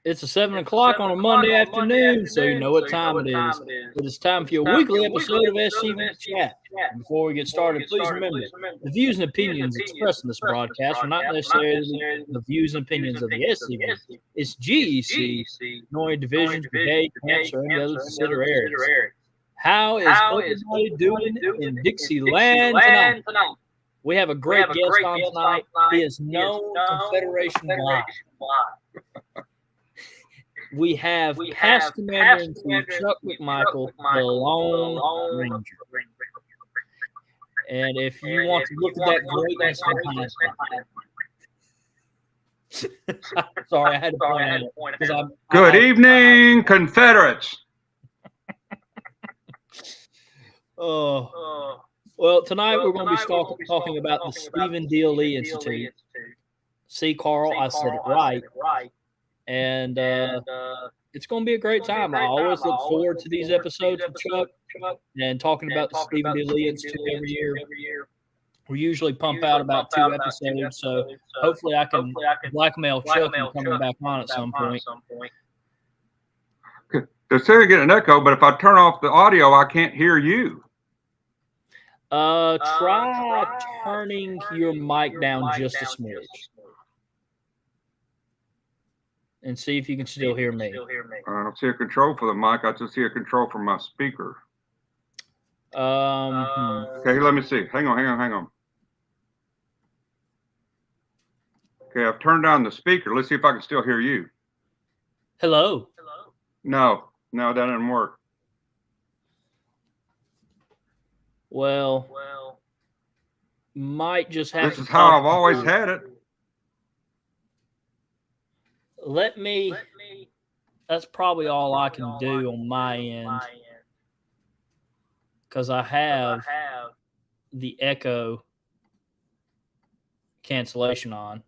It's a 7 o'clock on a Monday afternoon, so you know what time it is. It is time for your weekly episode of SCV Chat. And before we get started, please remember, the views and opinions expressed in this broadcast are not necessarily the views and opinions of the SCV. It's GEC, nor divisions, brigade, camps, or any other considered areas. How is everybody doing in Dixieland tonight? We have a great guest on tonight. He is known Confederation Live. We have Past CiC Chuck McMichael, the Lone Ranger. And if you want to look at that greatness behind it. Sorry, I had to point out it. Good evening, Confederates. Well, tonight we're going to be talking about the Stephen D. Lee Institute. See, Carl, I said it right. And it's going to be a great time. I always look forward to these episodes with Chuck and talking about the Stephen D. Lee Institute every year. We usually pump out about 2 episodes, so hopefully I can blackmail Chuck into coming back on at some point. They're still getting an echo, but if I turn off the audio, I can't hear you. Try turning your mic down just a smidge. And see if you can still hear me. I don't see a control for the mic. I just see a control for my speaker. Okay, let me see. Hang on. Okay, I've turned down the speaker. Let's see if I can still hear you. Hello. No, that didn't work. Well, might just have. This is how I've always had it. Let me. That's probably all I can do on my end, because I have the echo cancellation on.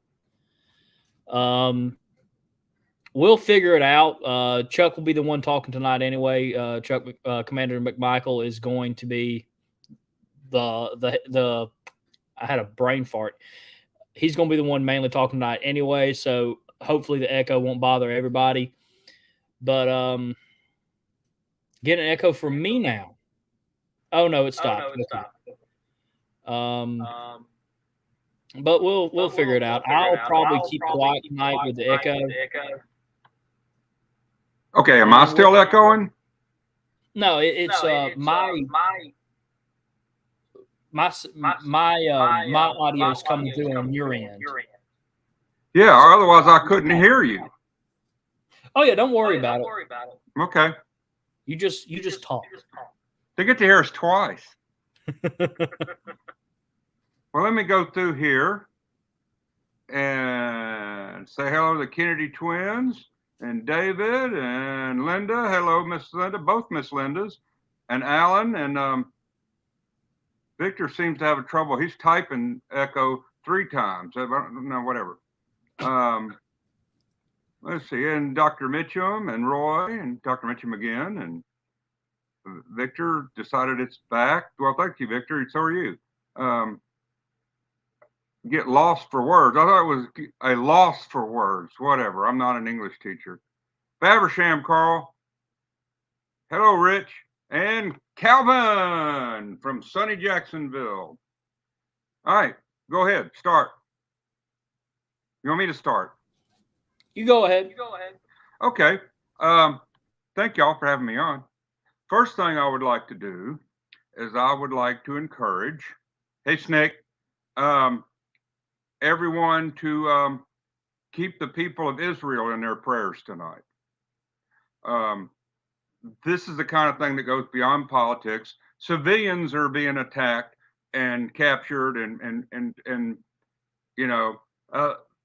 We'll figure it out. Chuck will be the one talking tonight anyway. Commander McMichael is going to be the. I had a brain fart. He's going to be the one mainly talking tonight anyway, so hopefully the echo won't bother everybody. But get an echo from me now. Oh no, it stopped. But we'll figure it out. I'll probably keep quiet tonight with the echo. Okay, am I still echoing? No, it's my audio is coming through on your end. Yeah, or otherwise I couldn't hear you. Oh yeah, don't worry about it. Okay. You just talk. They get to hear us twice. Well, let me go through here and say hello to the Kennedy twins and David and Linda. Hello, Miss Linda, both Miss Lindas, and Alan, and Victor seems to have a trouble. He's typing echo 3 times. I don't know, whatever. Let's see, and Dr. Mitchum and Roy and Dr. Mitchum again, and Victor decided it's back. Well, thank you, Victor. So are you. Get lost for words. I thought it was a loss for words. Whatever. I'm not an English teacher. Faversham, Carl. Hello, Rich. And Calvin from sunny Jacksonville. All right, go ahead. Start. You want me to start? You go ahead. Okay. Thank y'all for having me on. First thing I would like to do is I would like to encourage, hey, Snake, everyone to keep the people of Israel in their prayers tonight. This is the kind of thing that goes beyond politics. Civilians are being attacked and captured, and you know,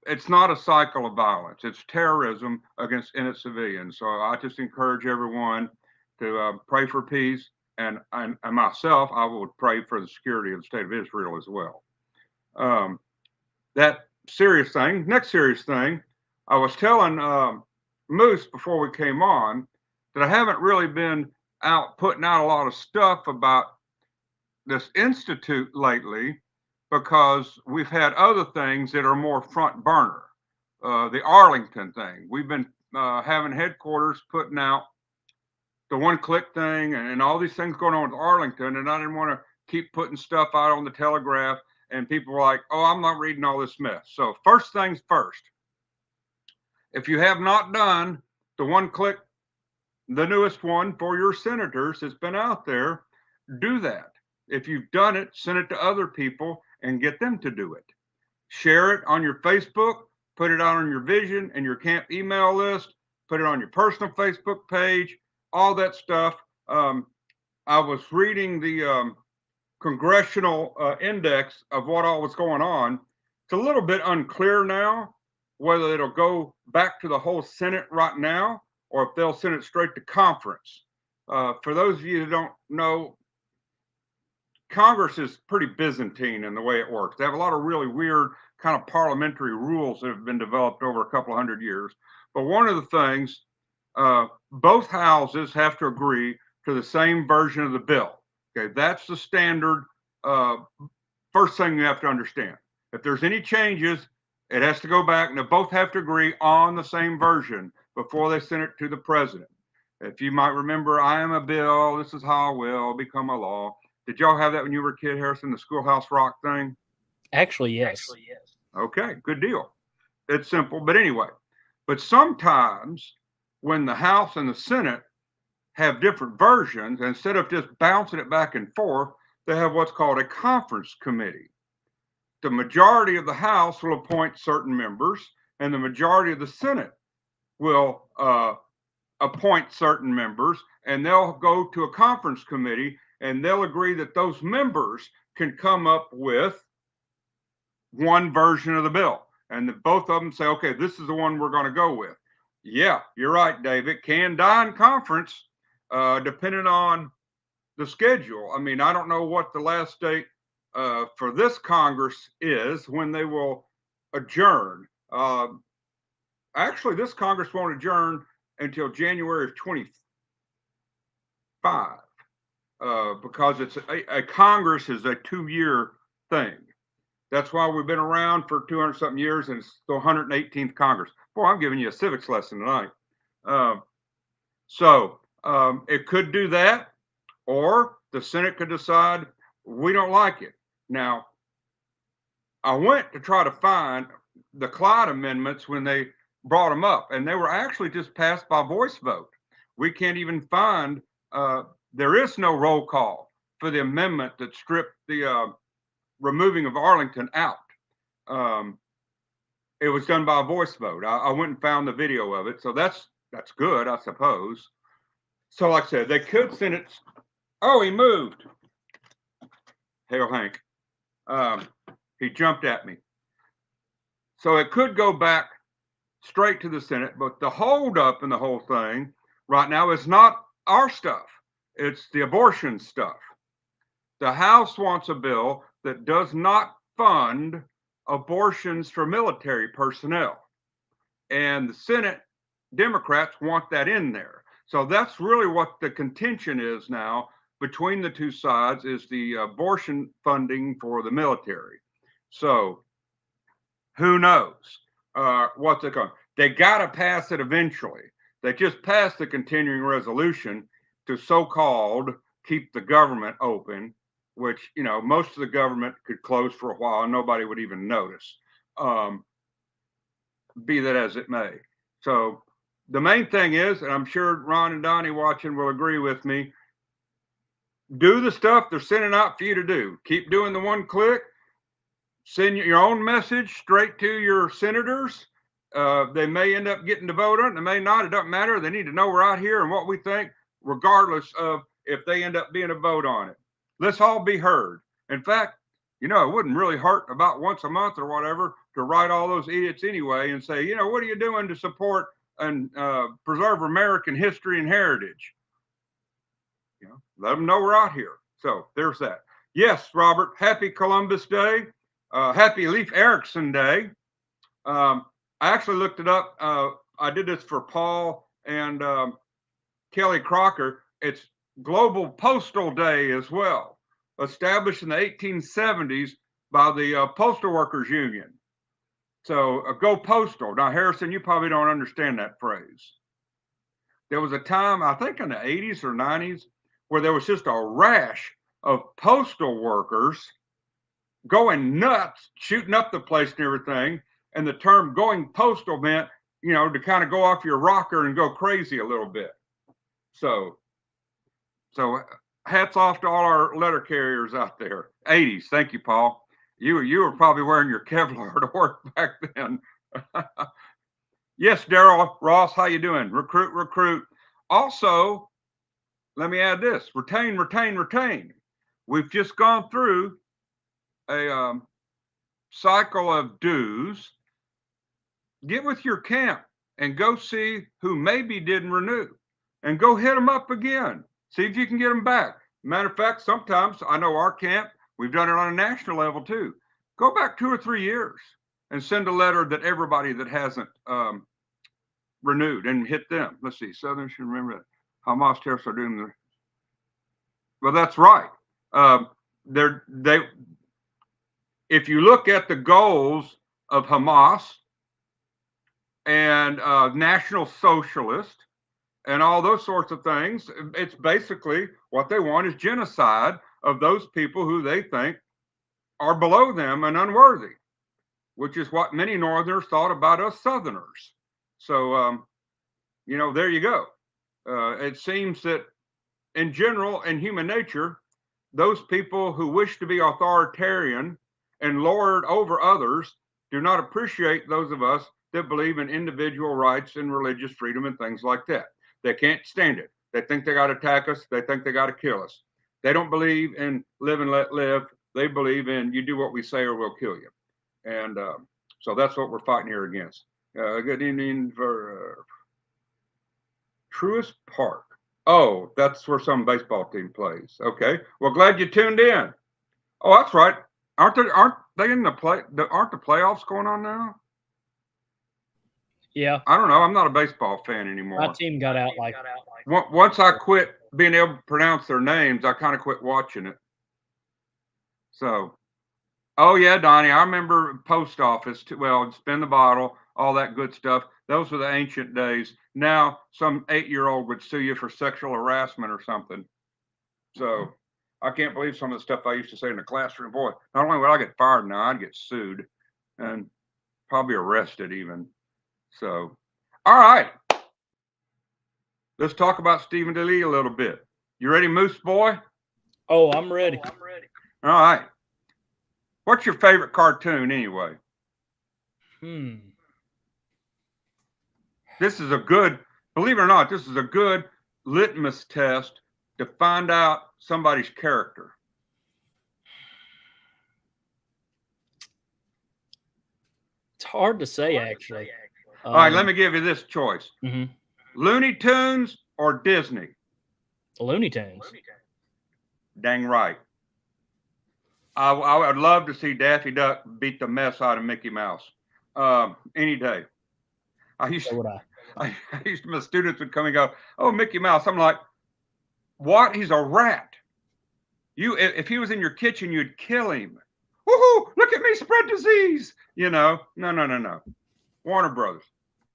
it's not a cycle of violence. It's terrorism against innocent civilians. So I just encourage everyone to pray for peace, and myself, I would pray for the security of the state of Israel as well. That serious thing, next serious thing, I was telling Moose before we came on that I haven't really been out putting out a lot of stuff about this institute lately because we've had other things that are more front burner. The Arlington thing, we've been having headquarters putting out the one-click thing and all these things going on with Arlington, and I didn't want to keep putting stuff out on the Telegraph, and people were like, oh, I'm not reading all this mess. So first things first, if you have not done the one-click, the newest one for your senators that's been out there, do that. If you've done it, send it to other people and get them to do it. Share it on your Facebook, put it out on your Vision and your camp email list, put it on your personal Facebook page, all that stuff. I was reading the congressional index of what all was going on. It's a little bit unclear now whether it'll go back to the whole Senate right now or if they'll send it straight to conference. For those of you who don't know, Congress is pretty Byzantine in the way it works. They have a lot of really weird kind of parliamentary rules that have been developed over a couple hundred years. But one of the things, both houses have to agree to the same version of the bill. Okay, that's the standard. First thing you have to understand. If there's any changes, it has to go back and they both have to agree on the same version before they send it to the president. If you might remember, I am a bill, this is how I will become a law. Did y'all have that when you were a kid, Harrison, the Schoolhouse Rock thing? Actually, yes. Okay, good deal. It's simple, but anyway. But sometimes when the House and the Senate have different versions, instead of just bouncing it back and forth, they have what's called a conference committee. The majority of the House will appoint certain members, and the majority of the Senate will appoint certain members, and they'll go to a conference committee and they'll agree that those members can come up with one version of the bill. And both of them say, okay, this is the one we're going to go with. Yeah, you're right, Dave. It can die in conference depending on the schedule. I mean, I don't know what the last date for this Congress is when they will adjourn. Actually, this Congress won't adjourn until January of 25 because it's a Congress is a 2-year thing. That's why we've been around for 200 something years and it's the 118th Congress. Boy, I'm giving you a civics lesson tonight. So it could do that, or the Senate could decide we don't like it. Now, I went to try to find the Clyde amendments when they brought them up, and they were actually just passed by voice vote. We can't even find, there is no roll call for the amendment that stripped the removing of Arlington out. It was done by a voice vote. I went and found the video of it, so that's good, I suppose. So like I said, they could send it. Oh, he moved. Hail Hank. He jumped at me. So it could go back straight to the Senate, but the holdup in the whole thing right now is not our stuff. It's the abortion stuff. The House wants a bill that does not fund abortions for military personnel. And the Senate Democrats want that in there. So that's really what the contention is now between the two sides, is the abortion funding for the military. So who knows what they're going to. They got to pass it eventually. They just passed the continuing resolution to so-called keep the government open, which, you know, most of the government could close for a while and nobody would even notice, be that as it may. So the main thing is, and I'm sure Ron and Donnie watching will agree with me, do the stuff they're sending out for you to do. Keep doing the one click. Send your own message straight to your senators. They may end up getting to vote on it. They may not. It doesn't matter. They need to know we're out here and what we think, regardless of if they end up being a vote on it. Let's all be heard. In fact, you know, it wouldn't really hurt about once a month or whatever to write all those idiots anyway and say, you know, what are you doing to support and preserve American history and heritage? You know, let them know we're out here. So there's that. Yes, Robert, happy Columbus Day. Happy Leif Erikson Day. I actually looked it up. I did this for Paul and Kelly Crocker. It's Global Postal Day as well, established in the 1870s by the Postal Workers Union. So go postal. Now, Harrison, you probably don't understand that phrase. There was a time, I think in the 80s or 90s, where there was just a rash of postal workers going nuts, shooting up the place and everything. And the term going postal meant, to kind of go off your rocker and go crazy a little bit. So hats off to all our letter carriers out there. 80s. Thank you, Paul. You were probably wearing your Kevlar to work back then. Yes, Daryl Ross, how you doing? Recruit. Also, let me add this: retain. We've just gone through a cycle of dues. Get with your camp and go see who maybe didn't renew, and go hit them up again. See if you can get them back. Matter of fact, sometimes I know our camp, we've done it on a national level too. Go back 2 or 3 years and send a letter that everybody that hasn't renewed and hit them. Let's see, Southern should remember that. Hamas terrorists are doing the. Well, that's right. If you look at the goals of Hamas and National Socialist and all those sorts of things, it's basically what they want is genocide of those people who they think are below them and unworthy, which is what many Northerners thought about us Southerners. So, there you go. It seems that in general, in human nature, those people who wish to be authoritarian and lord over others do not appreciate those of us that believe in individual rights and religious freedom and things like that. They can't stand it. They think they got to attack us. They think they got to kill us. They don't believe in live and let live. They believe in you do what we say or we'll kill you. And so that's what we're fighting here against. Good evening for Truist Park. Oh, that's where some baseball team plays. Okay. Well, glad you tuned in. Oh, that's right. Aren't they in the aren't the playoffs going on now? Yeah. I don't know. I'm not a baseball fan anymore. My team got out once I quit being able to pronounce their names, I kind of quit watching it. So, oh yeah, Donnie, I remember post office too. Well, spin the bottle, all that good stuff. Those were the ancient days. Now, some 8-year-old would sue you for sexual harassment or something. So, I can't believe some of the stuff I used to say in the classroom. Boy, not only would I get fired now, I'd get sued and probably arrested even. So, all right. Let's talk about Stephen DeLee a little bit. You ready, Moose Boy? Oh, I'm ready. All right. What's your favorite cartoon anyway? This is a good, believe it or not, this is a good litmus test to find out somebody's character. It's hard to say, actually. All right, let me give you this choice. Mm-hmm. Looney Tunes or Disney? Looney Tunes. Dang right. I would love to see Daffy Duck beat the mess out of Mickey Mouse any day. My students would come and go, "Oh, Mickey Mouse." I'm like, "What? He's a rat. If he was in your kitchen, you'd kill him. Woohoo! Look at me spread disease. No. Warner Brothers,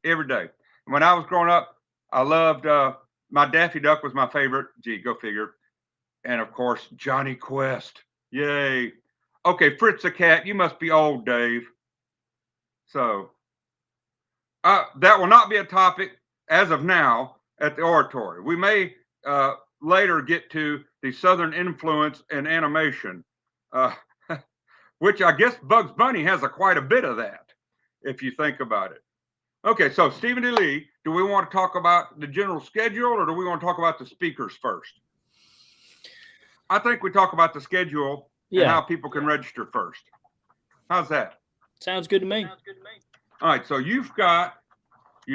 every day. When I was growing up, I loved my Daffy Duck was my favorite. Gee, go figure. And of course, Johnny Quest. Yay. Okay, Fritz the Cat, you must be old, Dave. So that will not be a topic as of now at the oratory. We may later get to the Southern influence in animation, which I guess Bugs Bunny has quite a bit of that, if you think about it. Okay, so Stephen DeLee, do we want to talk about the general schedule or do we want to talk about the speakers first? I think we talk about the schedule and how people can register first. How's that? Sounds good to me. All right, so you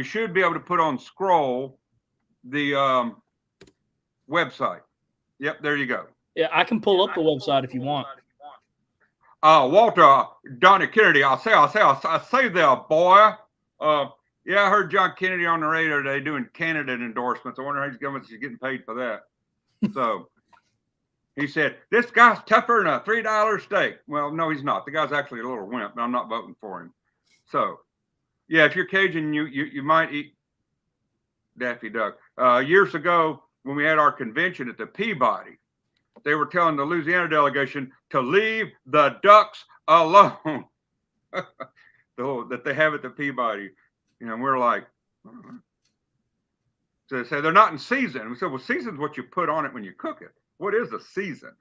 should be able to put on scroll the website. Yep, there you go. Yeah, I can pull up the website if you want. Walter, Donnie Kennedy, I say there, boy. Yeah, I heard John Kennedy on the radio today doing candidate endorsements. I wonder how he's getting paid for that. So he said, this guy's tougher than a $3 steak. Well, no, he's not. The guy's actually a little wimp, but I'm not voting for him. So, yeah, if you're Cajun, you might eat Daffy Duck. Years ago, when we had our convention at the Peabody, they were telling the Louisiana delegation to leave the ducks alone. That they have at the Peabody. And we're like, so they say they're not in season. We said, well, season's what you put on it when you cook it. What is a season?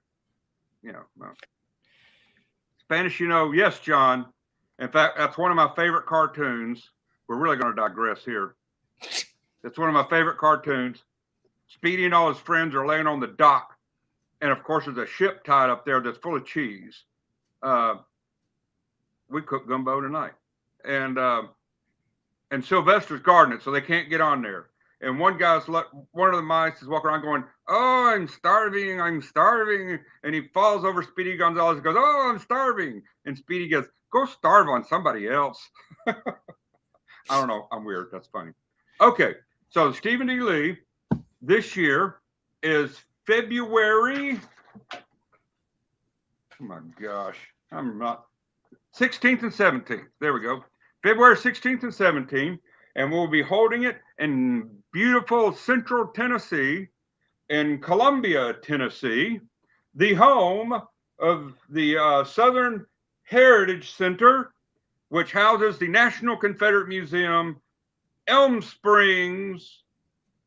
Well, Spanish, yes, John. In fact, that's one of my favorite cartoons. We're really going to digress here. It's one of my favorite cartoons. Speedy and all his friends are laying on the dock. And of course, there's a ship tied up there that's full of cheese. We cook gumbo tonight. And Sylvester's guarding it, so they can't get on there. And one of the mice is walking around going, "Oh, I'm starving, I'm starving." And he falls over Speedy Gonzalez and goes, "Oh, I'm starving." And Speedy goes, "Go starve on somebody else." I don't know. I'm weird. That's funny. Okay. So Stephen D. Lee this year is February. Oh my gosh. I'm not 16th and 17th. There we go. February 16th and 17th. And we'll be holding it in beautiful Central Tennessee, in Columbia, Tennessee, the home of the Southern Heritage Center, which houses the National Confederate Museum, Elm Springs,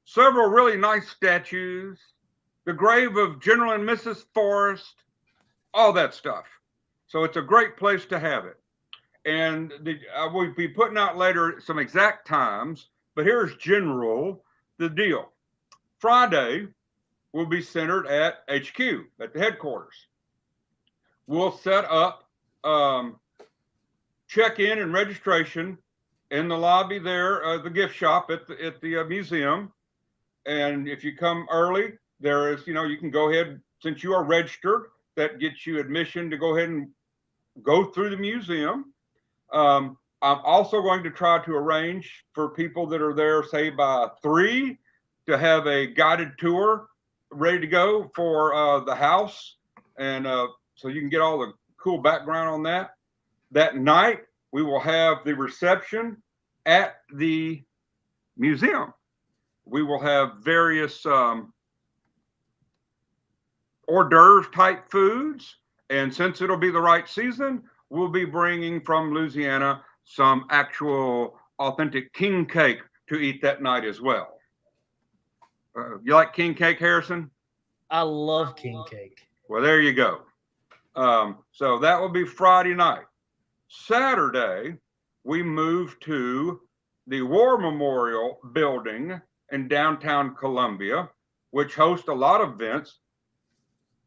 several really nice statues, the grave of General and Mrs. Forrest, all that stuff. So it's a great place to have it. And we'll be putting out later some exact times, but here's the deal. Friday will be centered at HQ, at the headquarters. We'll set up check-in and registration in the lobby there, the gift shop at the museum. And if you come early, there is, you can go ahead, since you are registered, that gets you admission to go ahead and go through the museum. I'm also going to try to arrange for people that are there, say by 3, to have a guided tour ready to go for the house. And so you can get all the cool background on that. That night, we will have the reception at the museum. We will have various hors d'oeuvre type foods. And since it'll be the right season, we'll be bringing from Louisiana some actual authentic king cake to eat that night as well. You like king cake, Harrison? I love king cake. Well, there you go. So that will be Friday night. Saturday, we move to the War Memorial Building in downtown Columbia, which hosts a lot of events.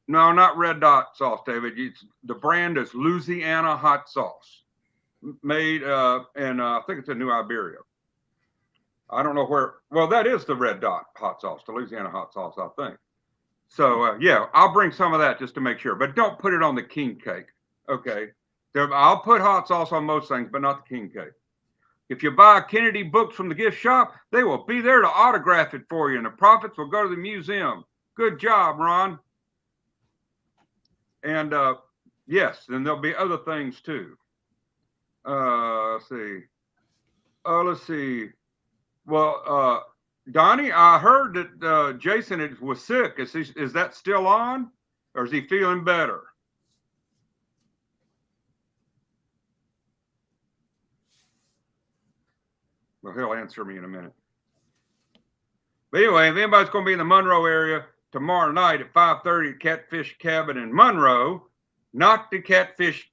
No, not red dot sauce, David. The brand is Louisiana hot sauce, made in I think it's in New Iberia. I don't know where. Well, that is the red dot hot sauce, the Louisiana hot sauce, I think. So yeah, I'll bring some of that just to make sure, but don't put it on the king cake. Okay, I'll put hot sauce on most things, but not the king cake. If you buy Kennedy books from the gift shop, they will be there to autograph it for you, and the profits will go to the museum. Good job, Ron. And yes, then there'll be other things too. Let's see. Well, Donnie, I heard that Jason was sick. Is that still on, or is he feeling better? Well, he'll answer me in a minute. But anyway, if anybody's going to be in the Monroe area tomorrow night at 5:30 at Catfish Cabin in Monroe, not the Catfish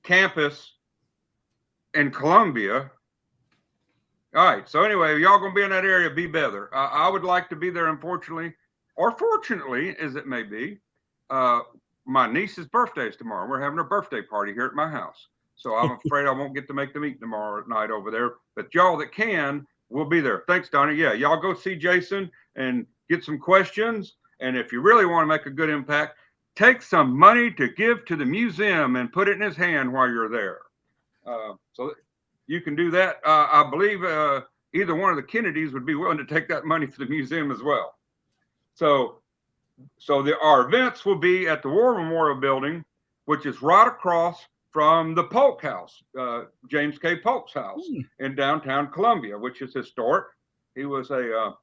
Campus in Columbia. All right. So anyway, y'all going to be in that area, be better. I would like to be there, unfortunately, or fortunately, as it may be. My niece's birthday is tomorrow. We're having a birthday party here at my house. So I'm afraid I won't get to make the meet tomorrow night over there. But y'all that can, will be there. Thanks, Donnie. Yeah, y'all go see Jason and get some questions. And if you really want to make a good impact, take some money to give to the museum and put it in his hand while you're there. So you can do that. I believe either one of the Kennedys would be willing to take that money for the museum as well. So our events will be at the War Memorial Building, which is right across from the Polk House, James K. Polk's house in downtown Columbia, which is historic. He was a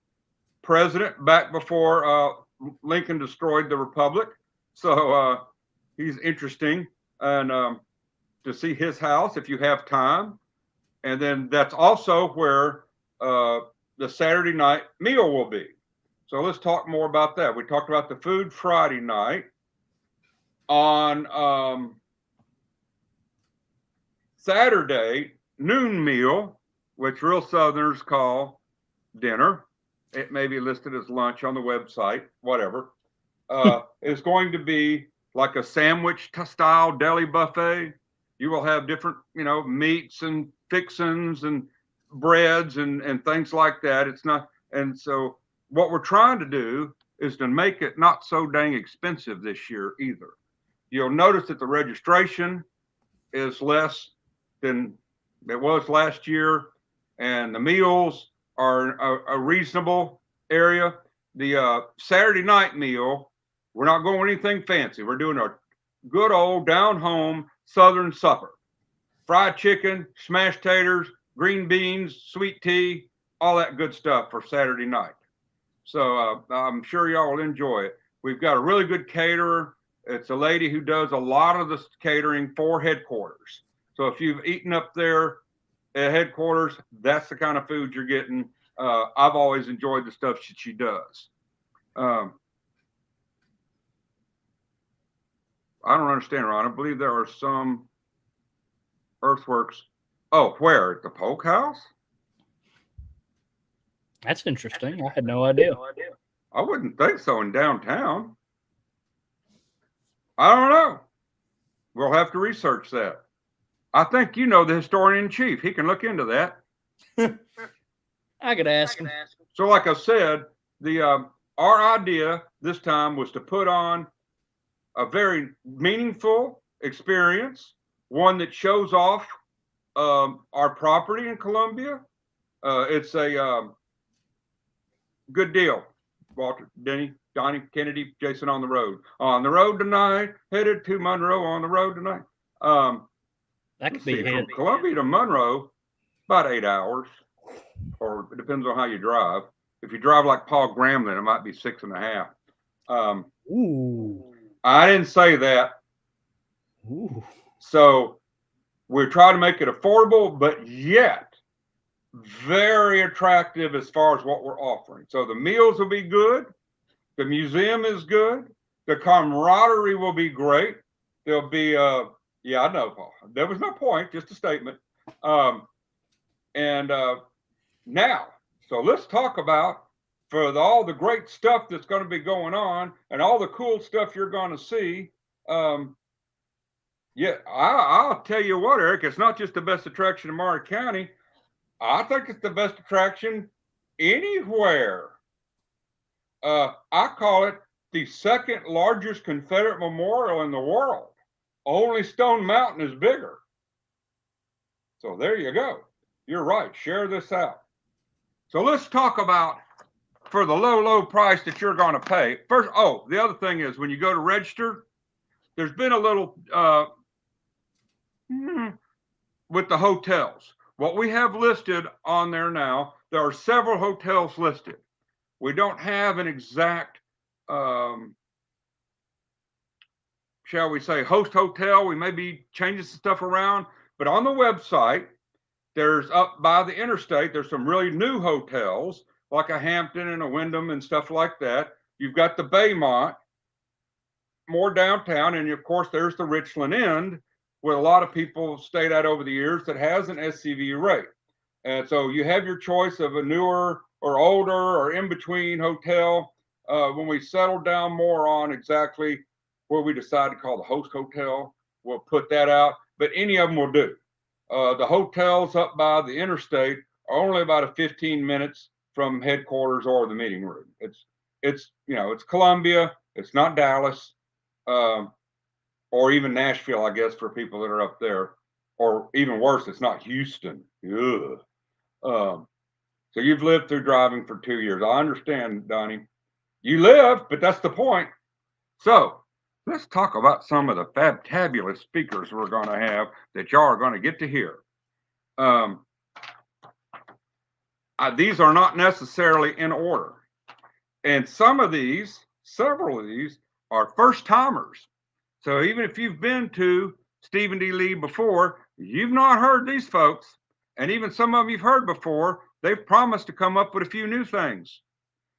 president back before Lincoln destroyed the Republic. So he's interesting. And to see his house if you have time. And then that's also where the Saturday night meal will be. So let's talk more about that. We talked about the food Friday night. On Saturday, noon meal, which real Southerners call dinner. It may be listed as lunch on the website, whatever. Is going to be like a sandwich style deli buffet. You will have different, meats and fixins and breads and things like that. It's not, and so what we're trying to do is to make it not so dang expensive this year either. You'll notice that the registration is less than it was last year, and the meals are a reasonable area. The Saturday night meal, we're not going anything fancy. We're doing a good old down-home Southern supper. Fried chicken, smashed taters, green beans, sweet tea, all that good stuff for Saturday night. So I'm sure y'all will enjoy it. We've got a really good caterer. It's a lady who does a lot of the catering for headquarters. So if you've eaten up there at headquarters, that's the kind of food you're getting. I've always enjoyed the stuff she does. I don't understand, Ron. I believe there are some earthworks. Oh, where? At the Polk House? That's interesting. I had no idea. I wouldn't think so in downtown. I don't know. We'll have to research that. I think you know the historian in chief. He can look into that. I could ask him. So like I said, our idea this time was to put on a very meaningful experience, one that shows off our property in Columbia. It's a good deal. Walter, Denny, Donnie, Kennedy, Jason on the road. On the road tonight, headed to Monroe on the road tonight. That could be from Columbia to Monroe, about 8 hours, or it depends on how you drive. If you drive like Paul Gramlin, it might be 6.5. Ooh. I didn't say that. Ooh. So we're trying to make it affordable, but yet very attractive as far as what we're offering. So the meals will be good. The museum is good. The camaraderie will be great. There'll be, yeah, I know, Paul. There was no point, just a statement. Now, so let's talk about for all the great stuff that's going to be going on and all the cool stuff you're going to see. Yeah, I'll tell you what, Eric, it's not just the best attraction in Maury County. I think it's the best attraction anywhere. I call it the second largest Confederate memorial in the world. Only Stone Mountain is bigger. So there you go. You're right. Share this out. So let's talk about for the low price that you're going to pay. First, the other thing is when you go to register, there's been a little with the hotels. What we have listed on there now, there are several hotels listed. We don't have an exact, shall we say, host hotel. We may be changing some stuff around, but on the website, there's up by the interstate, there's some really new hotels, like a Hampton and a Wyndham and stuff like that. You've got the Baymont, more downtown, and of course, there's the Richland Inn, where a lot of people stayed at over the years that has an SCV rate. And so you have your choice of a newer or older or in-between hotel. When we settle down more on exactly where we decide to call the host hotel, we'll put that out, but any of them will do. The hotels up by the interstate are only about a 15 minutes from headquarters or the meeting room. It's Columbia, it's not Dallas, or even Nashville, I guess, for people that are up there, or even worse, it's not Houston. Ugh. So you've lived through driving for 2 years. I understand, Donnie. You live, but that's the point. So let's talk about some of the fantabulous speakers we're going to have that y'all are going to get to hear. These are not necessarily in order. And several of these are first timers. So even if you've been to Stephen D. Lee before, you've not heard these folks. And even some of them you've heard before, they've promised to come up with a few new things.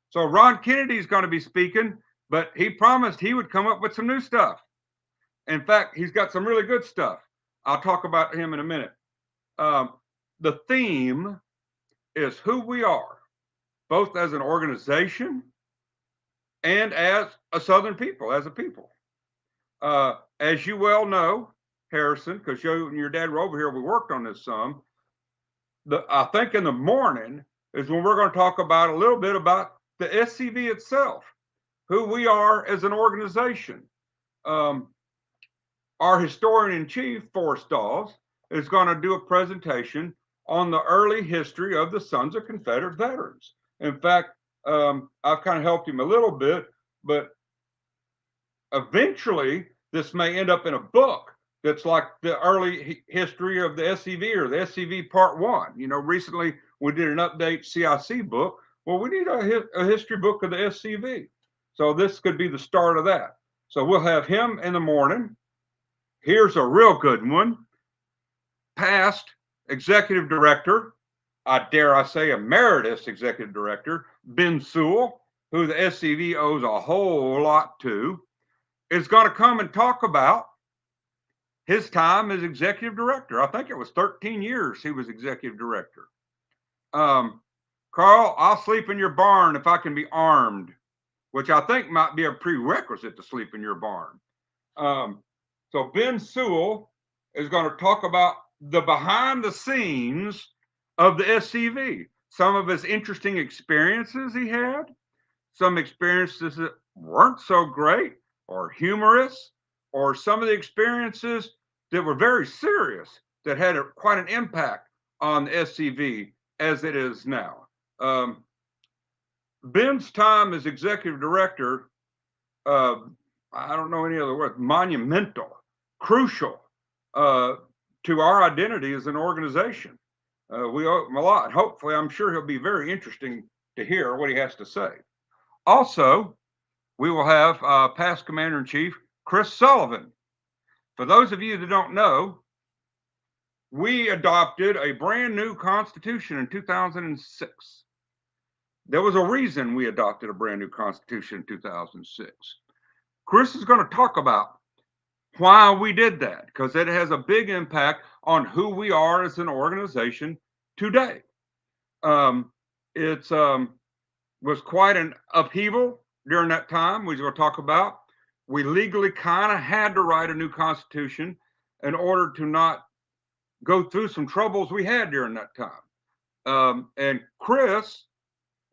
So Ron Kennedy's going to be speaking, but he promised he would come up with some new stuff. In fact, he's got some really good stuff. I'll talk about him in a minute. The theme is who we are, both as an organization and as a Southern people, as a people. As you well know, Harrison, because you and your dad were over here, we worked on this some. I think in the morning is when we're going to talk about a little bit about the SCV itself, who we are as an organization. Our historian in chief, Forrest Dawes, is going to do a presentation on the early history of the Sons of Confederate Veterans. In fact, I've kind of helped him a little bit, but eventually this may end up in a book that's like the early history of the SCV or the SCV Part 1. You know, recently we did an update CIC book. Well, we need a history book of the SCV. So this could be the start of that. So we'll have him in the morning. Here's a real good one. Past executive director, dare I say emeritus executive director, Ben Sewell, who the SCV owes a whole lot to, is going to come and talk about his time as executive director. I think it was 13 years he was executive director. Carl, I'll sleep in your barn if I can be armed, which I think might be a prerequisite to sleep in your barn. So Ben Sewell is going to talk about the behind the scenes of the SCV, some of his interesting experiences he had, some experiences that weren't so great or humorous, or some of the experiences that were very serious that had quite an impact on the SCV as it is now. Ben's time as executive director, I don't know any other word, monumental, crucial to our identity as an organization. We owe him a lot. Hopefully, I'm sure he'll be very interesting to hear what he has to say. Also, we will have past Commander-in-Chief Chris Sullivan. For those of you that don't know, we adopted a brand new Constitution in 2006. There was a reason we adopted a brand new Constitution in 2006. Chris is going to talk about why we did that, because it has a big impact on who we are as an organization today. It was quite an upheaval during that time. We're going to talk about. We legally kind of had to write a new Constitution in order to not go through some troubles we had during that time. And Chris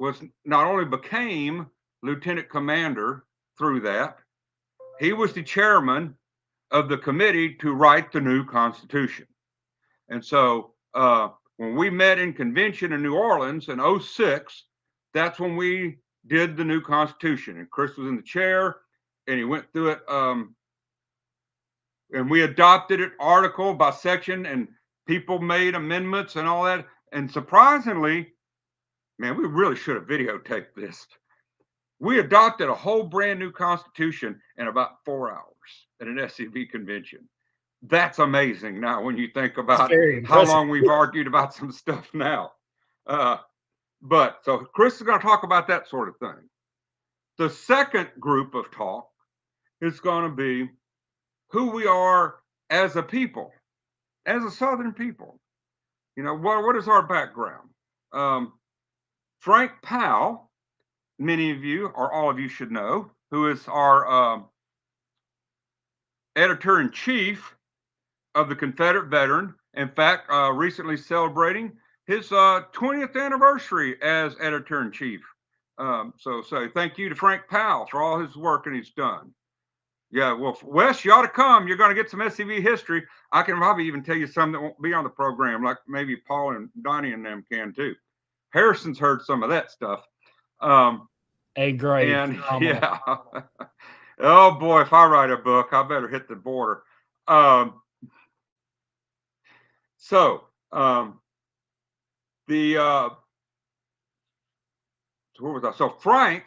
was not only became lieutenant commander through that, he was the chairman of the committee to write the new Constitution. And so when we met in convention in New Orleans in 2006, that's when we did the new Constitution. And Chris was in the chair and he went through it. And we adopted it article by section, and people made amendments and all that. And surprisingly, man, we really should have videotaped this. We adopted a whole brand new Constitution in about 4 hours at an SCV convention. That's amazing now when you think about how long we've argued about some stuff now. But so Chris is going to talk about that sort of thing. The second group of talk is going to be who we are as a people, as a Southern people. You know, what is our background? Frank Powell, many of you or all of you should know, who is our editor-in-chief of the Confederate Veteran. In fact, recently celebrating his 20th anniversary as editor-in-chief. So thank you to Frank Powell for all his work and he's done. Yeah, well, Wes, you ought to come. You're going to get some SCV history. I can probably even tell you some that won't be on the program, like maybe Paul and Donnie and them can too. Harrison's heard some of that stuff. Great. And yeah. Oh boy, if I write a book, I better hit the border. Um, so the where was I? So Frank,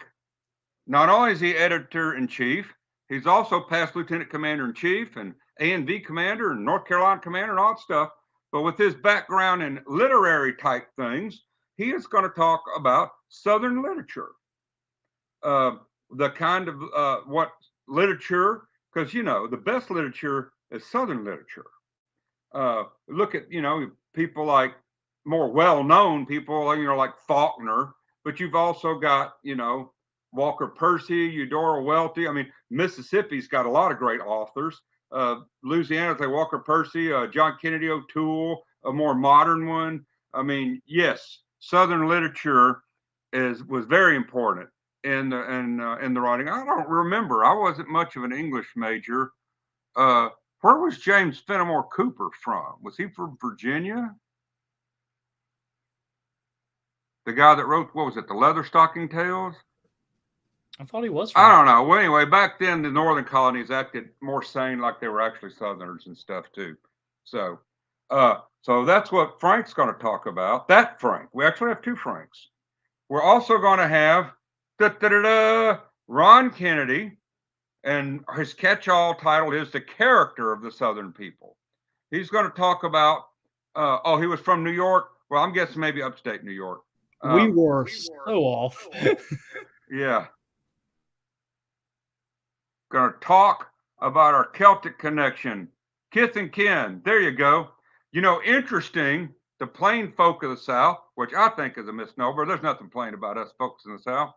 not only is he editor in chief, he's also past lieutenant commander in chief and A&V commander and North Carolina commander and all that stuff. But with his background in literary type things, he is going to talk about Southern literature, the kind of what literature, because the best literature is Southern literature. Look at people like more well-known people, like Faulkner, but you've also got Walker Percy, Eudora Welty. I mean, Mississippi's got a lot of great authors. Louisiana's like Walker Percy, John Kennedy O'Toole, a more modern one. I mean, yes, Southern literature was very important in the writing. I don't remember. I wasn't much of an English major. Where was James Fenimore Cooper from? Was he from Virginia? The guy that wrote, what was it, the Leatherstocking Tales? I thought he was I don't know. Well, anyway, back then the northern colonies acted more sane, like they were actually Southerners and stuff too. So that's what Frank's going to talk about. That Frank. We actually have two Franks. We're also going to have Ron Kennedy, and his catch-all title is The Character of the Southern People. He's going to talk about, he was from New York. Well, I'm guessing maybe upstate New York. We were so off. Yeah. Going to talk about our Celtic connection. Kith and kin. There you go. Interesting, the plain folk of the South, which I think is a misnomer. There's nothing plain about us folks in the South.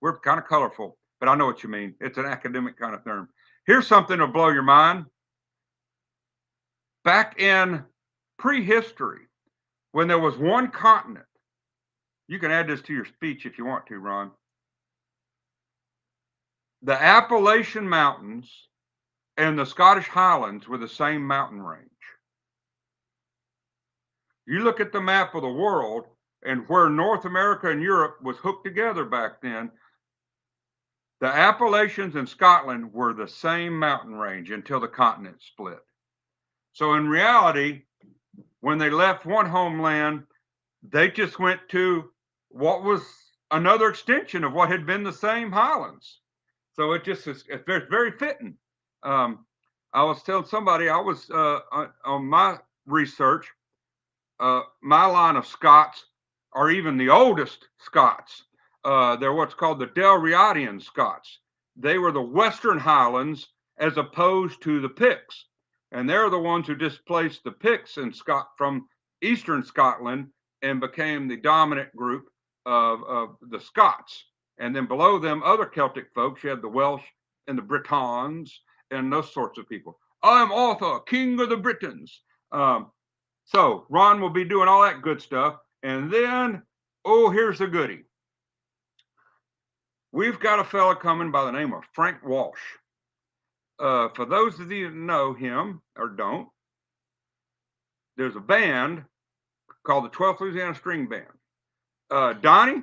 We're kind of colorful, but I know what you mean. It's an academic kind of term. Here's something that'll blow your mind. Back in prehistory, when there was one continent, you can add this to your speech if you want to, Ron. The Appalachian Mountains and the Scottish Highlands were the same mountain range. You look at the map of the world and where North America and Europe was hooked together back then, the Appalachians and Scotland were the same mountain range until the continent split. So in reality, when they left one homeland, they just went to what was another extension of what had been the same highlands. So it's very fitting. I was telling somebody, I was on my research, my line of Scots are even the oldest Scots. They're what's called the Dalriadian Scots. They were the Western Highlands as opposed to the Picts. And they're the ones who displaced the Picts from Eastern Scotland and became the dominant group of the Scots. And then below them, other Celtic folks, you had the Welsh and the Britons and those sorts of people. I'm Arthur, King of the Britons. So Ron will be doing all that good stuff. And then, here's a goodie. We've got a fella coming by the name of Frank Walsh. For those of you that know him or don't, there's a band called the 12th Louisiana String Band. Donnie,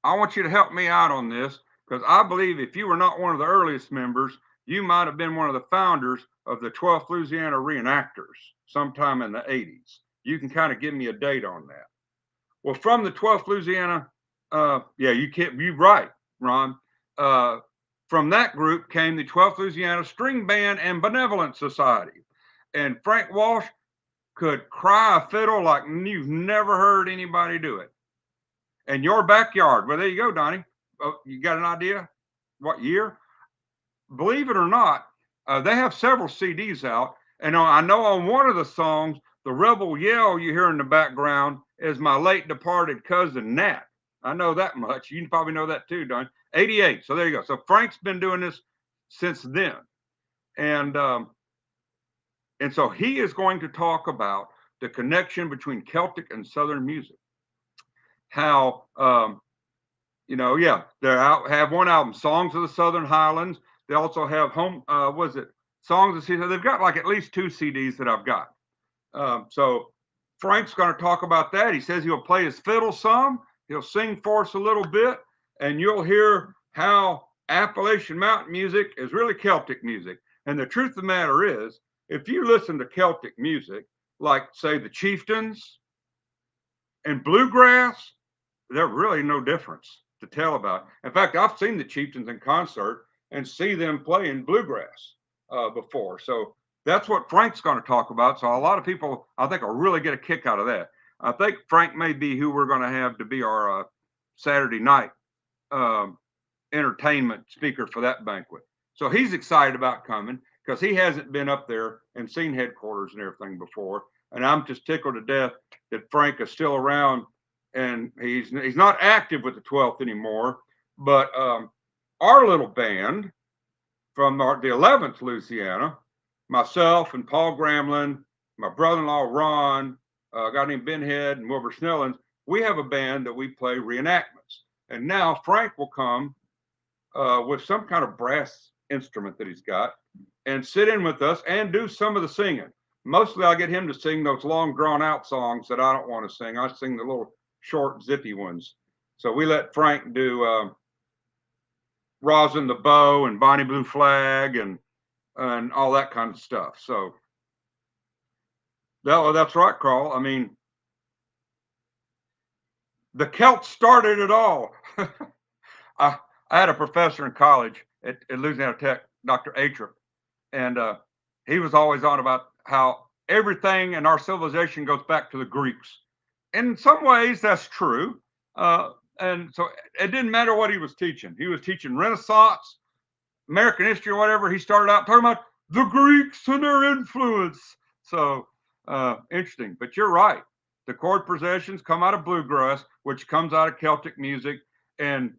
I want you to help me out on this, because I believe if you were not one of the earliest members, you might have been one of the founders of the 12th Louisiana Reenactors sometime in the 80s. You can kind of give me a date on that. Well, from the 12th Louisiana, you're right, Ron. From that group came the 12th Louisiana String Band and Benevolent Society. And Frank Walsh could cry a fiddle like you've never heard anybody do it. And your backyard. Well, there you go, Donnie. You got an idea? What year? Believe it or not, they have several CDs out. And I know on one of the songs, the rebel yell you hear in the background is my late departed cousin, Nat. I know that much. You probably know that too, Donnie. 88. So there you go. So Frank's been doing this since then. And so he is going to talk about the connection between Celtic and Southern music. How, they have one album, Songs of the Southern Highlands. They also have Songs of the Season. They've got like at least 2 CDs that I've got. So Frank's going to talk about that. He says he'll play his fiddle some. He'll sing for us a little bit, and you'll hear how Appalachian mountain music is really Celtic music. And the truth of the matter is, if you listen to Celtic music, like, say, the Chieftains and bluegrass, there's really no difference to tell about. In fact, I've seen the Chieftains in concert and see them playing bluegrass before. So that's what Frank's going to talk about. So a lot of people, I think, will really get a kick out of that. I think Frank may be who we're going to have to be our Saturday night entertainment speaker for that banquet. So he's excited about coming because he hasn't been up there and seen headquarters and everything before. And I'm just tickled to death that Frank is still around, and he's not active with the 12th anymore. But our little band from the 11th Louisiana, myself and Paul Gramlin, my brother-in-law Ron, a guy named Ben Head and Wilbur Snellins, we have a band that we play reenactments. And now Frank will come with some kind of brass instrument that he's got and sit in with us and do some of the singing. Mostly I get him to sing those long drawn out songs that I don't want to sing. I sing the little short zippy ones. So we let Frank do Rosin the Bow and Bonnie Blue Flag and all that kind of stuff. So that's right, Carl. I mean, the Celts started it all. I had a professor in college at Louisiana Tech, Dr. Atrup, and he was always on about how everything in our civilization goes back to the Greeks. In some ways, that's true. And so it didn't matter what he was teaching. He was teaching Renaissance, American history, or whatever. He started out talking about the Greeks and their influence. So interesting. But you're right. The chord progressions come out of bluegrass, which comes out of Celtic music. And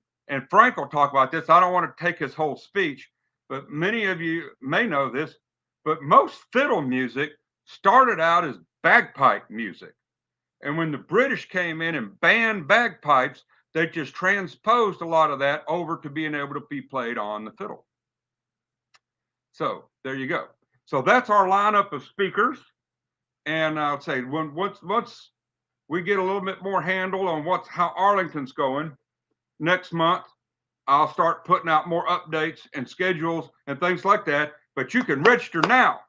Frank will talk about this. I don't want to take his whole speech, but many of you may know this, but most fiddle music started out as bagpipe music. And when the British came in and banned bagpipes, they just transposed a lot of that over to being able to be played on the fiddle. So there you go. So that's our lineup of speakers. And I'll say once we get a little bit more handle on how Arlington's going next month, I'll start putting out more updates and schedules and things like that. But you can register now.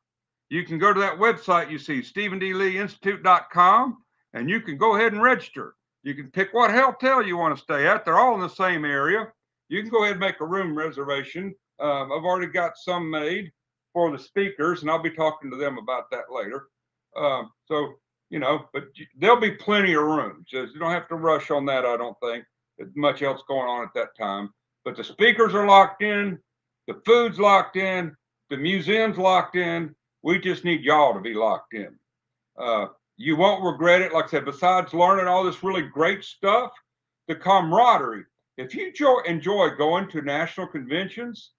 You can go to that website you see, StephenDLeeInstitute.com, and you can go ahead and register. You can pick what hotel you want to stay at. They're all in the same area. You can go ahead and make a room reservation. I've already got some made for the speakers, and I'll be talking to them about that later. So, but there'll be plenty of rooms. You don't have to rush on that, I don't think. There's much else going on at that time. But the speakers are locked in. The food's locked in. The museum's locked in. We just need y'all to be locked in. You won't regret it. Like I said, besides learning all this really great stuff, the camaraderie. If you enjoy going to national conventions,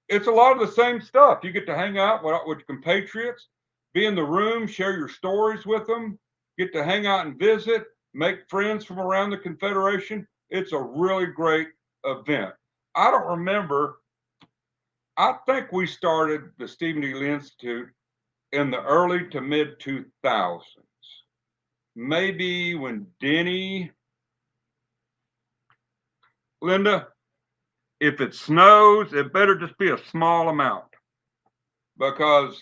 it's a lot of the same stuff. You get to hang out with compatriots, be in the room, share your stories with them, get to hang out and visit, make friends from around the Confederation. It's a really great event. I don't remember. I think we started the Stephen D. Lee Institute in the early to mid 2000s. Maybe when Denny, Linda, if it snows, it better just be a small amount, because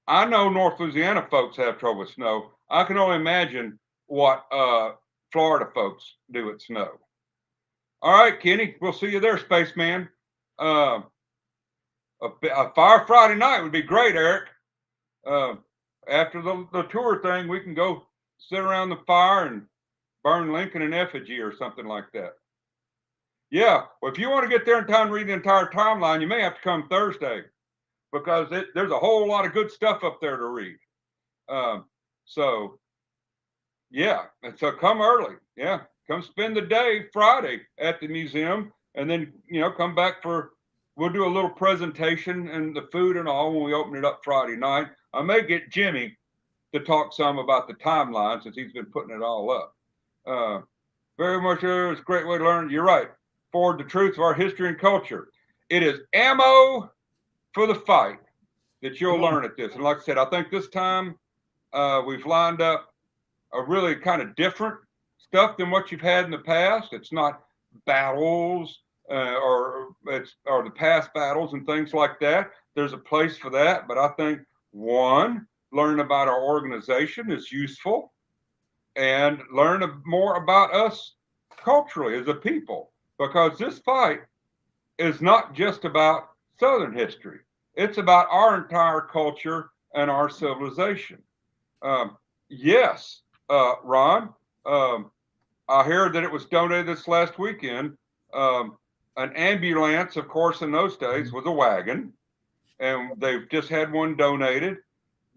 I know North Louisiana folks have trouble with snow. I can only imagine what Florida folks do at snow. All right, Kenny, we'll see you there, spaceman. A Fire Friday night would be great, Eric. After the tour thing, we can go sit around the fire and burn Lincoln in effigy or something like that. Yeah, well, if you want to get there in time to read the entire timeline, you may have to come Thursday, because there's a whole lot of good stuff up there to read. So, yeah, and so come early. Yeah, come spend the day Friday at the museum, and then, come back we'll do a little presentation and the food and all when we open it up Friday night. I may get Jimmy to talk some about the timeline, since he's been putting it all up. Very much, it's a great way to learn. You're right. Forward the truth of our history and culture. It is ammo for the fight that you'll learn at this. And like I said, I think this time we've lined up a really kind of different stuff than what you've had in the past. It's not battles or the past battles and things like that. There's a place for that, but I think one, learn about our organization is useful, and learn more about us culturally as a people, because this fight is not just about Southern history. It's about our entire culture and our civilization. Yes, Ron, I heard that it was donated this last weekend. An ambulance, of course, in those days was a wagon, and they've just had one donated.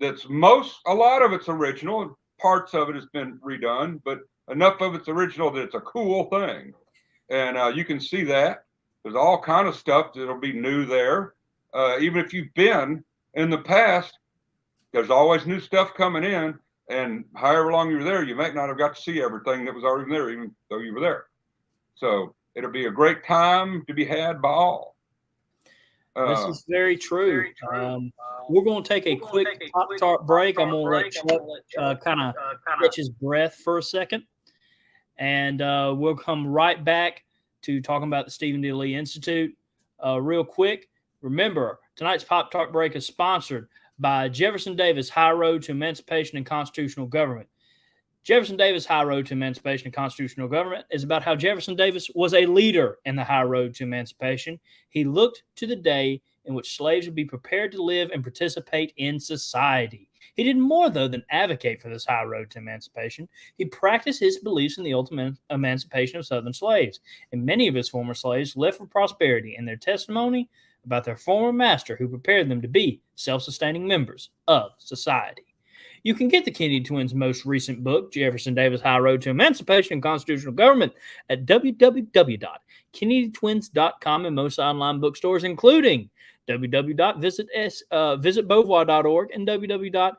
A lot of it's original, parts of it has been redone, but enough of it's original that it's a cool thing. And you can see that. There's all kind of stuff that'll be new there. Even if you've been in the past, there's always new stuff coming in. And however long you were there, you might not have got to see everything that was already there, even though you were there. So it'll be a great time to be had by all. This is very true. We're going to take a quick Pop-Tart break. I'm going to let Chuck kind of catch his breath for a second. And we'll come right back to talking about the Stephen D. Lee Institute. Real quick, remember, tonight's Pop-Tart break is sponsored by Jefferson Davis High Road to Emancipation and Constitutional Government. Jefferson Davis High Road to Emancipation and Constitutional Government is about how Jefferson Davis was a leader in the high road to emancipation. He looked to the day in which slaves would be prepared to live and participate in society. He did more, though, than advocate for this high road to emancipation. He practiced his beliefs in the ultimate emancipation of Southern slaves, and many of his former slaves lived for prosperity in their testimony about their former master who prepared them to be self-sustaining members of society. You can get the Kennedy Twins' most recent book, Jefferson Davis High Road to Emancipation and Constitutional Government, at www.kennedytwins.com and most online bookstores, including www.visitbeauvoir.org and www.scv.org.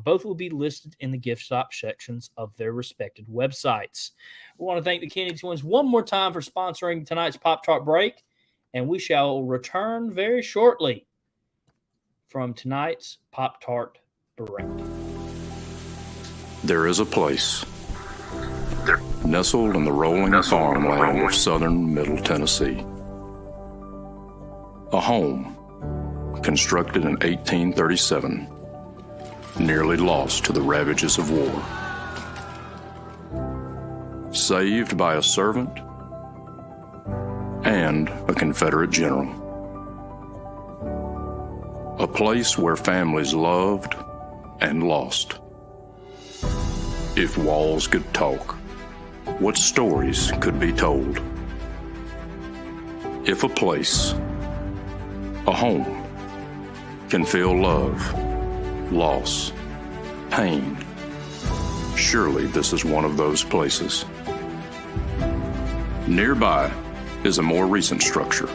Both will be listed in the gift shop sections of their respective websites. We want to thank the Kennedy Twins one more time for sponsoring tonight's Pop-Tart break, and we shall return very shortly from tonight's Pop-Tart break. There is a place nestled in the rolling farmland of southern Middle Tennessee. A home constructed in 1837, nearly lost to the ravages of war. Saved by a servant and a Confederate general. A place where families loved and lost. If walls could talk, what stories could be told? If a place, a home, can feel love, loss, pain, surely this is one of those places. Nearby is a more recent structure,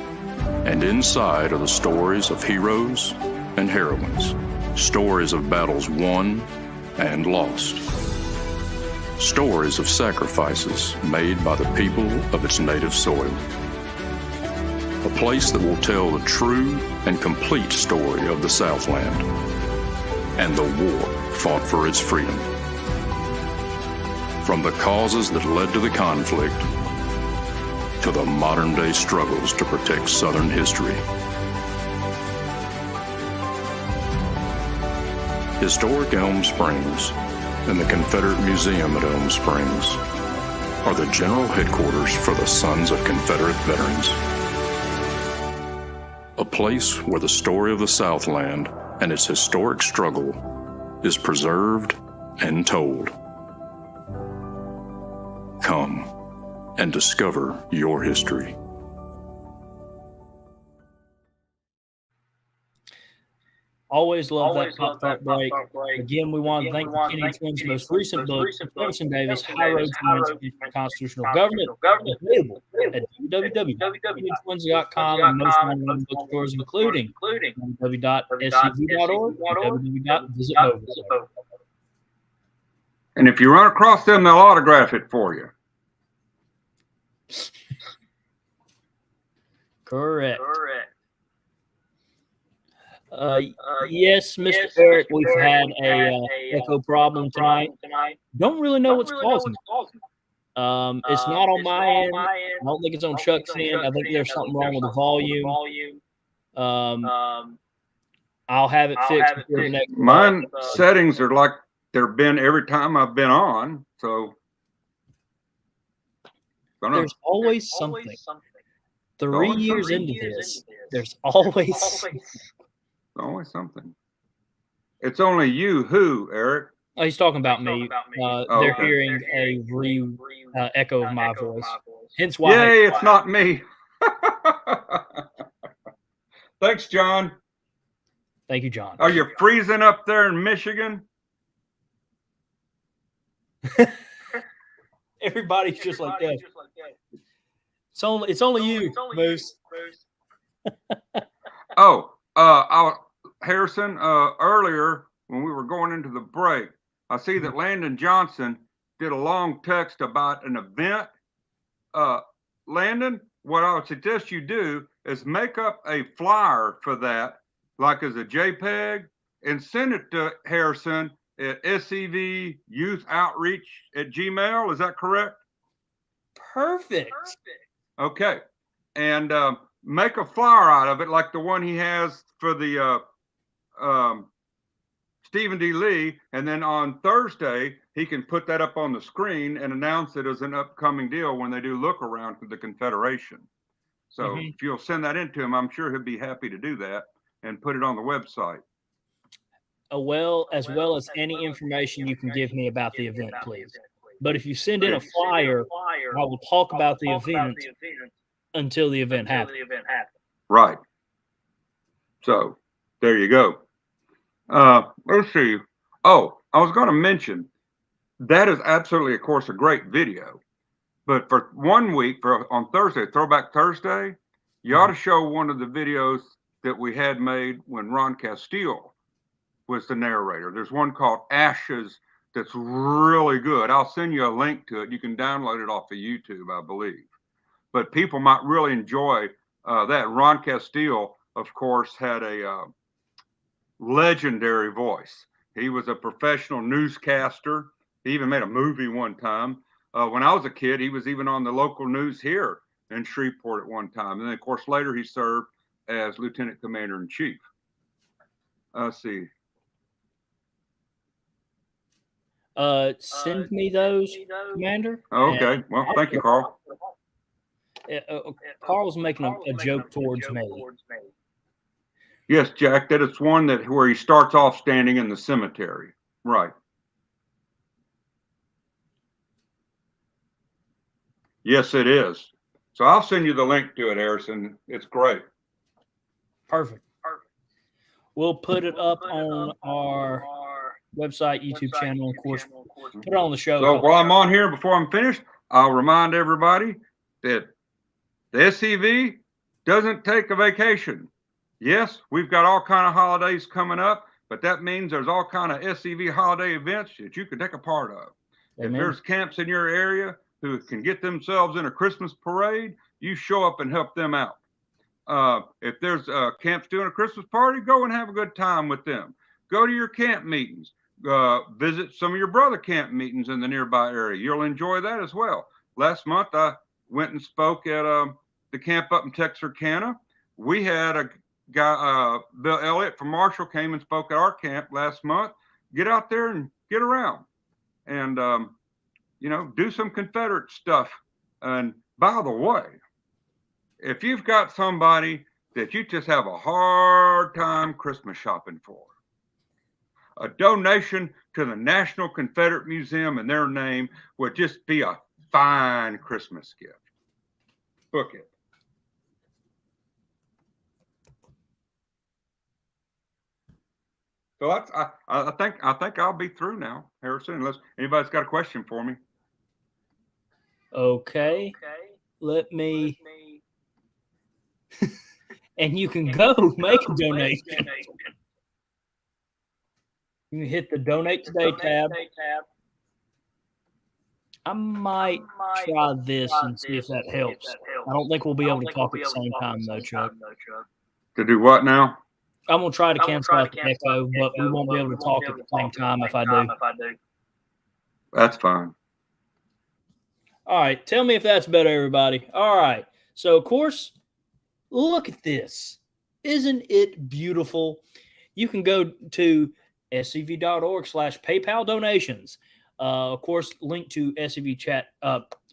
and inside are the stories of heroes and heroines, stories of battles won and lost, stories of sacrifices made by the people of its native soil. A place that will tell the true and complete story of the Southland and the war fought for its freedom. From the causes that led to the conflict to the modern-day struggles to protect Southern history. Historic Elm Springs and the Confederate Museum at Elm Springs are the general headquarters for the Sons of Confederate Veterans. A place where the story of the Southland and its historic struggle is preserved and told. Come and discover your history. Always love that Pop-Tart break. Again, we want to thank the Kennedy Twins' most recent book, Jefferson Davis High Road to Emancipation and Constitutional Government, available at www.kennedystwins.com and most online bookstores, including www.scv.org and www.visitbeauvoir.org. And if you run across them, they'll autograph it for you. Correct. Yes, Mr. Eric, we've had a echo problem tonight. Don't really know what's causing it. It's not on my end. I don't think it's on Chuck's end. I think there's something wrong with the volume. I'll have it fixed before the next. Mine settings are like they've been every time I've been on. So there's always something. 3 years into this, there's always something. It's only you who, Eric. Oh, he's talking about me. They're hearing a echo of my voice. Hence why. Yay, it's not me. Thanks, John. Thank you, John. Are you freezing up there in Michigan? Everybody's just like that. It's only you, Moose. Harrison, earlier when we were going into the break, I see that Landon Johnson did a long text about an event. Landon, what I would suggest you do is make up a flyer for that, like as a JPEG, and send it to Harrison at SCV Youth Outreach at Gmail. Is that correct? Perfect. Okay. And make a flyer out of it like the one he has for the Stephen D. Lee. And then on Thursday, he can put that up on the screen and announce it as an upcoming deal when they do look around to the Confederation. So if you'll send that in to him, I'm sure he'll be happy to do that and put it on the website. As well as any information you can give me about the event, please. But if you send in a flyer, I will talk about the event until the event happens. Right. So there you go. Let's see. Oh, I was going to mention that is absolutely, of course, a great video. But for 1 week, on Thursday, Throwback Thursday, you ought to show one of the videos that we had made when Ron Castile was the narrator. There's one called Ashes that's really good. I'll send you a link to it. You can download it off of YouTube, I believe. But people might really enjoy that. Ron Castile, of course, had a legendary voice. He was a professional newscaster. He even made a movie one time. When I was a kid, he was even on the local news here in Shreveport at one time. And then, of course, later he served as Lieutenant Commander in Chief. Let's see. Send me those, Commander. Okay. Well, thank you, Carl. Carl's making a joke towards me. Yes, Jack, that it's one where he starts off standing in the cemetery. Right. Yes, it is. So I'll send you the link to it, Harrison. It's great. Perfect. We'll put it up on our website, YouTube channel, of course. Put it on the show. So while I'm on here, before I'm finished, I'll remind everybody that the SCV doesn't take a vacation. Yes, we've got all kind of holidays coming up, but that means there's all kind of SCV holiday events that you can take a part of. Amen. If there's camps in your area who can get themselves in a Christmas parade, you show up and help them out. If there's camps doing a Christmas party, go and have a good time with them. Go to your camp meetings. Visit some of your brother camp meetings in the nearby area. You'll enjoy that as well. Last month, I went and spoke at the camp up in Texarkana. We had a guy, Bill Elliott from Marshall, came and spoke at our camp last month. Get out there and get around and, do some Confederate stuff. And by the way, if you've got somebody that you just have a hard time Christmas shopping for, a donation to the National Confederate Museum in their name would just be a fine Christmas gift. Book it. So that's, I think I'll be through now, Harrison, unless anybody's got a question for me. Okay. Let me. And you can go make a donation. You can hit the Donate Today tab. I might try this and see if that helps. I don't think we'll be able to talk at the same time, though, Chuck. To do what now? I'm going to try to cancel out the echo, but we won't be able to talk at the same time if I do. That's fine. All right. Tell me if that's better, everybody. All right. So, of course, look at this. Isn't it beautiful? You can go to scv.org/PayPal donations. Of course, link to SCV chat,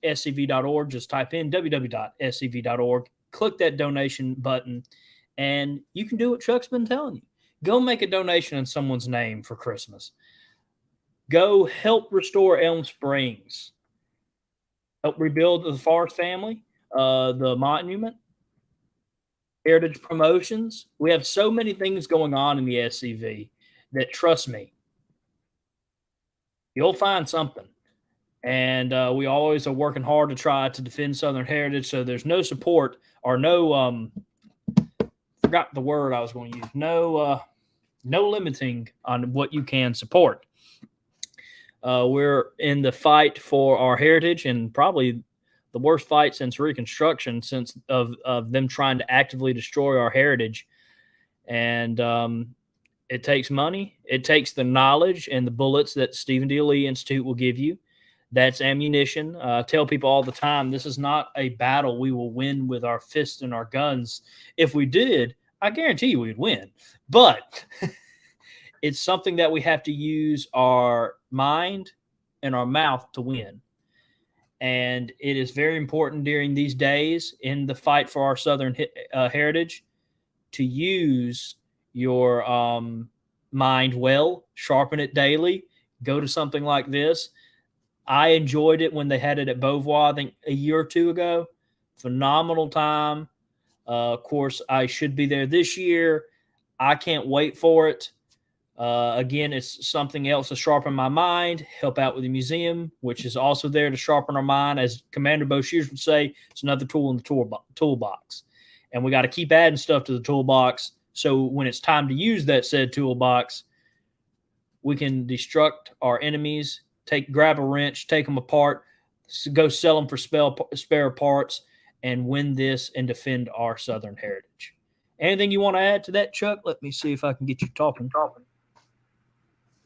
scv.org. Just type in www.scv.org, click that donation button, and you can do what Chuck's been telling you. Go make a donation in someone's name for Christmas. Go help restore Elm Springs. Help rebuild the Forest family, the monument, Heritage Promotions. We have so many things going on in the SCV that, trust me, you'll find something. And we always are working hard to try to defend Southern heritage. So there's no support or no, forgot the word I was going to use, no limiting on what you can support. We're in the fight for our heritage, and probably the worst fight since Reconstruction, since of them trying to actively destroy our heritage. And it takes money. It takes the knowledge and the bullets that Stephen D. Lee Institute will give you. That's ammunition. I tell people all the time, this is not a battle we will win with our fists and our guns. If we did, I guarantee you we'd win. But it's something that we have to use our mind and our mouth to win. And it is very important during these days in the fight for our Southern heritage to use your mind well, sharpen it daily, go to something like this. I enjoyed it when they had it at Beauvoir, I think a year or two ago. Phenomenal time. Of course, I should be there this year. I can't wait for it. Again, it's something else to sharpen my mind, help out with the museum, which is also there to sharpen our mind. As Commander Boshiers would say, it's another tool in the toolbox. And we got to keep adding stuff to the toolbox, so when it's time to use that said toolbox, we can destruct our enemies, grab a wrench, take them apart, go sell them for spare parts, and win this and defend our Southern heritage. Anything you want to add to that, Chuck? Let me see if I can get you talking.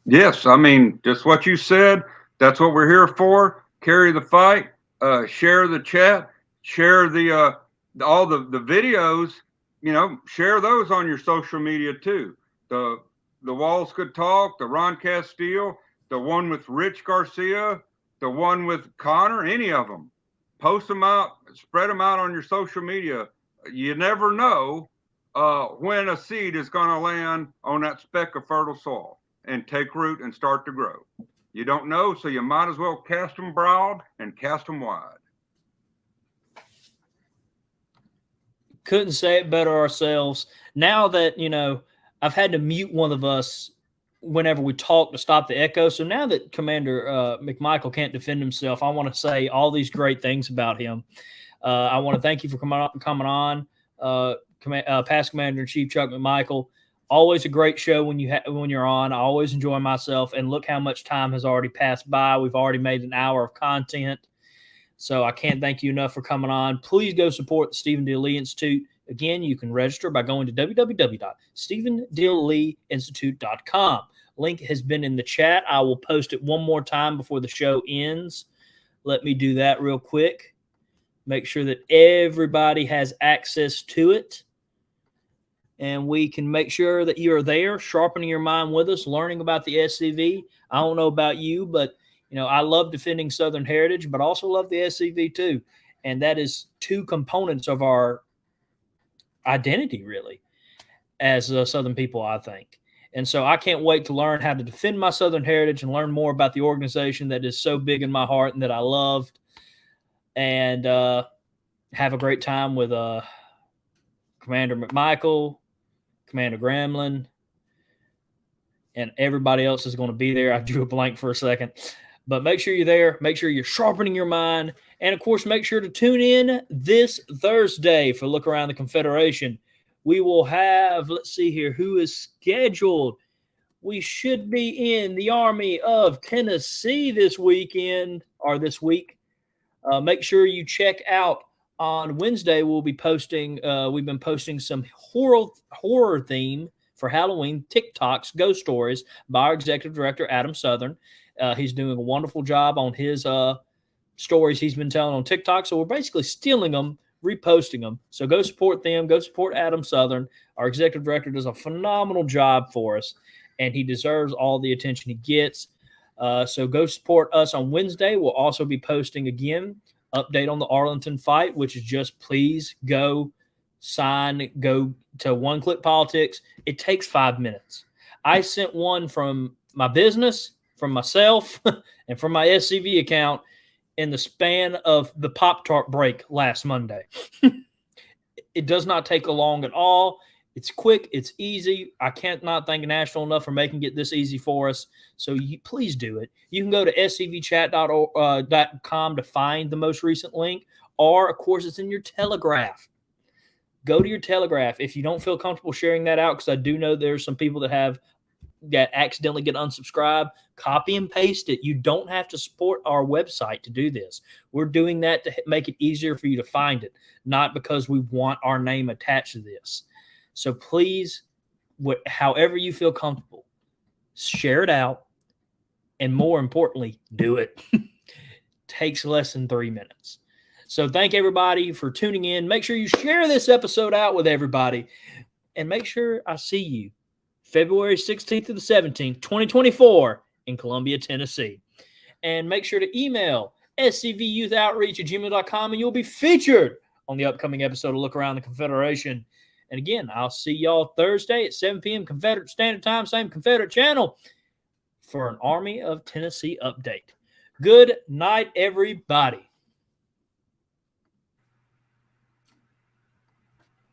Yes, I mean, just what you said. That's what we're here for. Carry the fight. Share the chat. Share the all the videos. You know, share those on your social media too. The Walls Could Talk, the Ron Castile, the one with Rich Garcia, the one with Connor, any of them. Post them out, spread them out on your social media. You never know when a seed is going to land on that speck of fertile soil and take root and start to grow. You don't know, so you might as well cast them broad and cast them wide. Couldn't say it better ourselves. Now that, you know, I've had to mute one of us whenever we talk to stop the echo. So now that Commander McMichael can't defend himself, I want to say all these great things about him. I want to thank you for coming on, Past Commander-in-Chief Chuck McMichael. Always a great show when you're on. I always enjoy myself, and look how much time has already passed by. We've already made an hour of content, so I can't thank you enough for coming on. Please go support the Stephen D. Lee Institute. Again, you can register by going to www.stephendleinstitute.com. Link has been in the chat. I will post it one more time before the show ends. Let me do that real quick. Make sure that everybody has access to it. And we can make sure that you are there, sharpening your mind with us, learning about the SCV. I don't know about you, but you know, I love defending Southern heritage, but also love the SCV too. And that is two components of our identity, really, as Southern people, I think. And so I can't wait to learn how to defend my Southern heritage and learn more about the organization that is so big in my heart and that I loved. And have a great time with Commander McMichael, Commander Gremlin, and everybody else is going to be there. I drew a blank for a second. But make sure you're there. Make sure you're sharpening your mind. And, of course, make sure to tune in this Thursday for Look Around the Confederation. We will have, let's see here, who is scheduled. We should be in the Army of Tennessee this weekend or this week. Make sure you check out on Wednesday. We'll be posting, we've been posting some horror theme for Halloween TikToks, ghost stories by our executive director, Adam Southern. He's doing a wonderful job on his stories he's been telling on TikTok. So we're basically stealing them, reposting them. So go support them. Go support Adam Southern. Our executive director does a phenomenal job for us, and he deserves all the attention he gets. So go support us on Wednesday. We'll also be posting again, update on the Arlington fight, which is just please go go to One Click Politics. It takes 5 minutes. I sent one from my business, from myself, and from my SCV account in the span of the Pop-Tart break last Monday. It does not take long at all. It's quick. It's easy. I can't not thank National enough for making it this easy for us. So please do it. You can go to scvchat.com to find the most recent link, or, of course, it's in your Telegraph. Go to your Telegraph. If you don't feel comfortable sharing that out, because I do know there's some people that accidentally get unsubscribed, copy and paste it. You don't have to support our website to do this. We're doing that to make it easier for you to find it, not because we want our name attached to this. So please, however you feel comfortable, share it out, and more importantly, do it. Takes less than 3 minutes. So thank everybody for tuning in. Make sure you share this episode out with everybody, and make sure I see you February 16th to the 17th, 2024 in Columbia, Tennessee. And make sure to email scvyouth@gmail.com, and you'll be featured on the upcoming episode of Look Around the Confederation. And again, I'll see y'all Thursday at 7 p.m. Confederate Standard Time, same Confederate channel, for an Army of Tennessee update. Good night, everybody.